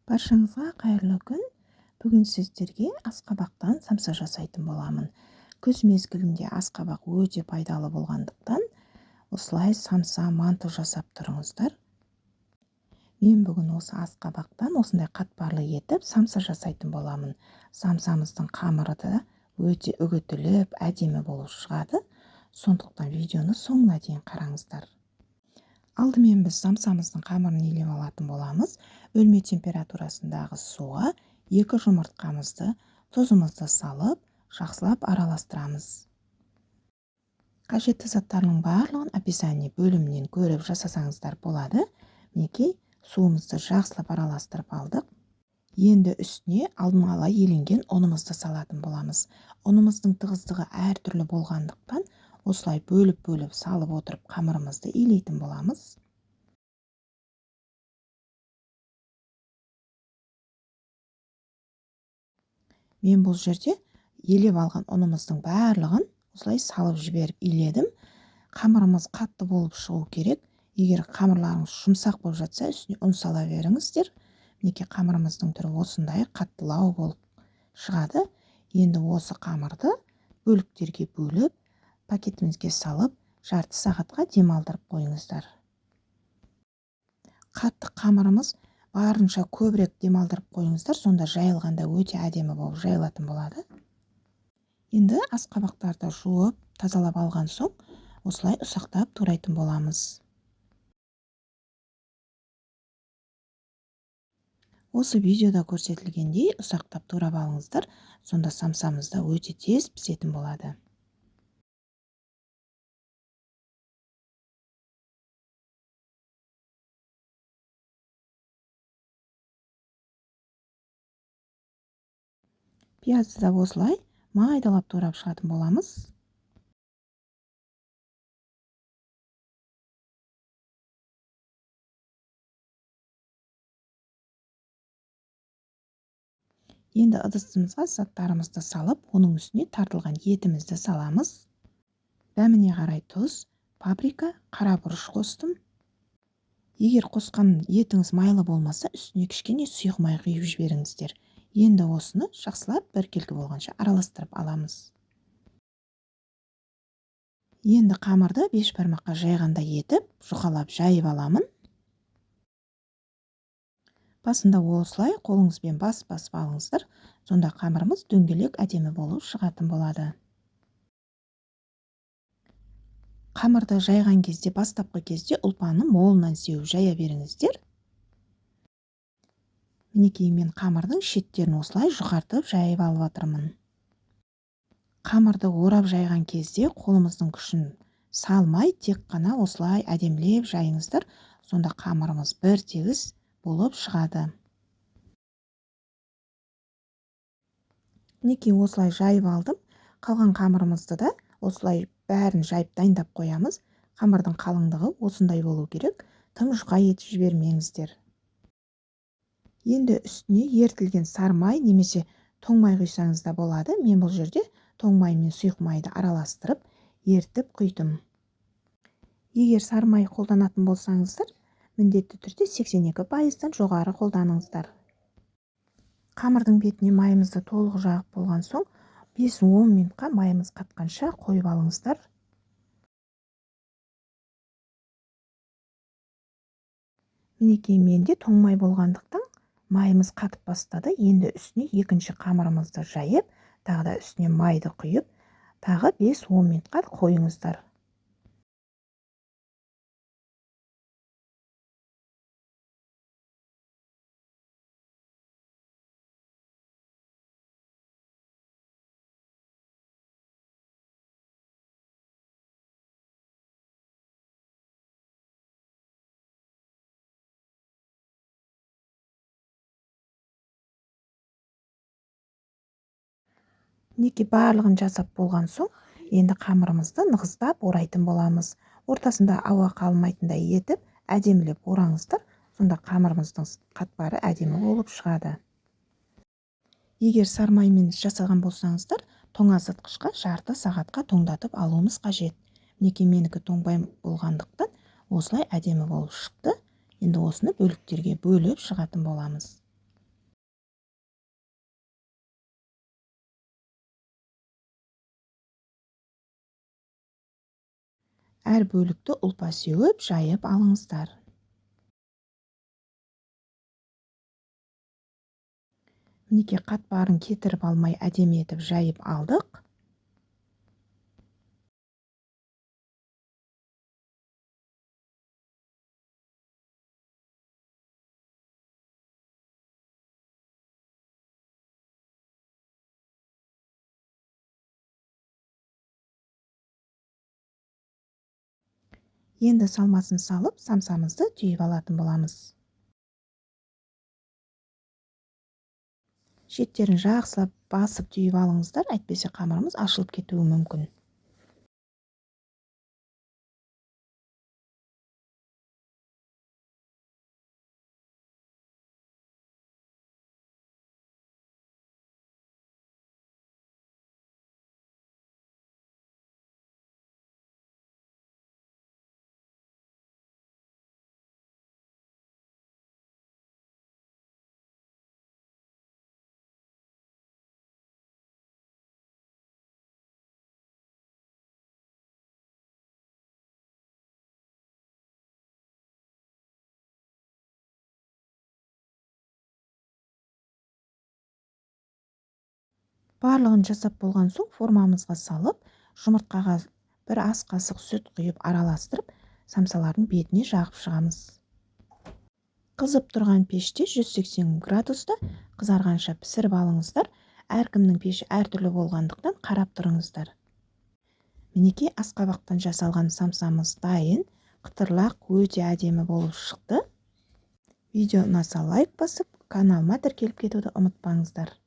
Баршаңызға қайырлы күн. Бүгін сіздерге асқабақтан самса жасайтын боламын. Күз мезгілінде асқабақ өте пайдалы болғандықтан, осылай самса манты жасап тұрыңыздар. Мен бүгін осы асқабақтан осындай қатпарлы етіп самса жасайтын боламын. Самсамыздың қамыры да өте үгітіліп, әдемі болып шығады. Сондықтан видеоны соңына дейін қараңыздар. Алдымен біз самсамыздың қамырын илеп алатын боламыз. Бөлме температурасындағы суға 2 жұмыртқамызды, тұзымызды салып, жақсылап араластырамыз. Қажетті заттардың барлығын описание бөлімінен көріп жасасаңыздар болады. Мінекей, суымызды жақсылап араластырып алдық. Енді үстіне алдын ала еленген ұнымызды салатын боламыз. Ұнымыздың тығыздығы әртүрлі болғандықтан, осылай бөліп салып отырып қамырымызды илейтін боламыз. Мен бұл жерде елеп алған ұнымыздың барлығын осылай салып жіберіп иледім. Қамырымыз қатты болып шығу керек. Егер қамырларыңыз жұмсақ болып жатса, үстіне ұн сала беріңіздер. Мінекей қамырымыздың түрі осындай қаттылау болып шығады. Енді осы қамырды бөліктерге бөліп, пакетімізге салып, жарты сағатқа демалдырып қойыңыздар. Қатты қамырымыз барынша көбірек демалдырып қойыңыздар, сонда жайылғанда өте әдемі болып жайылатын болады. Енді асқабақтарды жуып, тазалап алған соң, осылай ұсақтап турайтын боламыз. Осы видеода көрсетілгендей ұсақтап турап алыңыздар, сонда самсамыз да өте тез пісетін болады. Пиязды да осылай майдалап турап шығатын боламыз. Енді ыдысымызға заттарымызды салып, оның үстіне тартылған етімізді саламыз. Дәміне қарай тұз, паприка, қара бұрыш қостым. Егер қосқан етіңіз майлы болмаса, үстіне кішкене сұйық май құйып жіберіңіздер. Енді осыны жақсылап біркелкі болғанша араластырып аламыз. Енді қамырды бешбармаққа жайғандай етіп, жұқалап жайып аламын. Басында осылай қолыңызбен басып алыңыздар, сонда қамырымыз дөңгелек әдемі болып шығатын болады. Қамырды жайған кезде, бастапқы кезде ұлпаны молынан сеуіп жая беріңіздер. Мінекей мен қамырдың шеттерін осылай жұқартып жайып алып жатырмын. Қамырды орап жайған кезде қолымыздың күшін салмай, тек қана осылай әдемілеп жайыңыздар, сонда қамырымыз бір тегіс болып шығады. Мінекей осылай жайып алдым. Қалған қамырымызды да осылай бәрін жайып дайындап қоямыз. Қамырдың қалыңдығы осындай болу керек. Тым жұқа етіп жібермеңіздер. Енді үстіне ертілген сары май немесе тоң май құйсаңыз да болады. Мен бұл жерде тоң май мен сұйық майды араластырып, ертіп құйдым. Егер сары май қолданатын болсаңыздар, міндетті түрде 82%-тан жоғары қолданыңыздар. Қамырдың бетіне майымызды толық жағып болған соң, 5-10 минутқа майымыз қатқанша қойып алыңыздар. Мінекей менде тоң май болғандықтан майымыз қатып бастады. Енді үстіне екінші қамырымызды жайып, тағы да үстіне майды құйып, тағы 5-10 минутқа қойыңыздар. Мінекей барлығын жасап болған соң, енді қамырымызды нығыздап орайтын боламыз. Ортасында ауа қалмайтындай етіп, әдемілеп ораңыздар, сонда қамырымыздың қатпары әдемі болып шығады. Егер сары маймен жасаған болсаңыздар, тоңазытқышқа жарты сағатқа тоңдатып алуымыз қажет. Мінекей менікі тоңбай болғандықтан, осылай әдемі болып шықты. Енді осыны бөліктерге бөліп шығатын боламыз. Әр бөлікті ұлпа сеуіп, жайып алыңыздар. Мінекей қатпарын кетіріп алмай әдемі етіп жайып алдық. Енді салмасын салып, самсамызды түйіп алатын боламыз. Шеттерін жақсылап басып түйіп алыңыздар, әйтпесе қамырымыз ашылып кетуі мүмкін. Барлығын жасап болған соң формамызға салып, жұмыртқаға бір ас қасық сүт құйып араластырып, самсалардың бетіне жағып шығамыз. Қызып тұрған пеште 180 градуста қызарғанша пісіріп алыңыздар. Әркімнің пеші әртүрлі болғандықтан қарап тұрыңыздар. Мінекей асқабақтан жасалған самсамыз дайын. Қытырлақ, өте әдемі болып шықты. Видео ұнаса лайк басып, каналыма тіркеліп кетуді ұмытпаңыздар.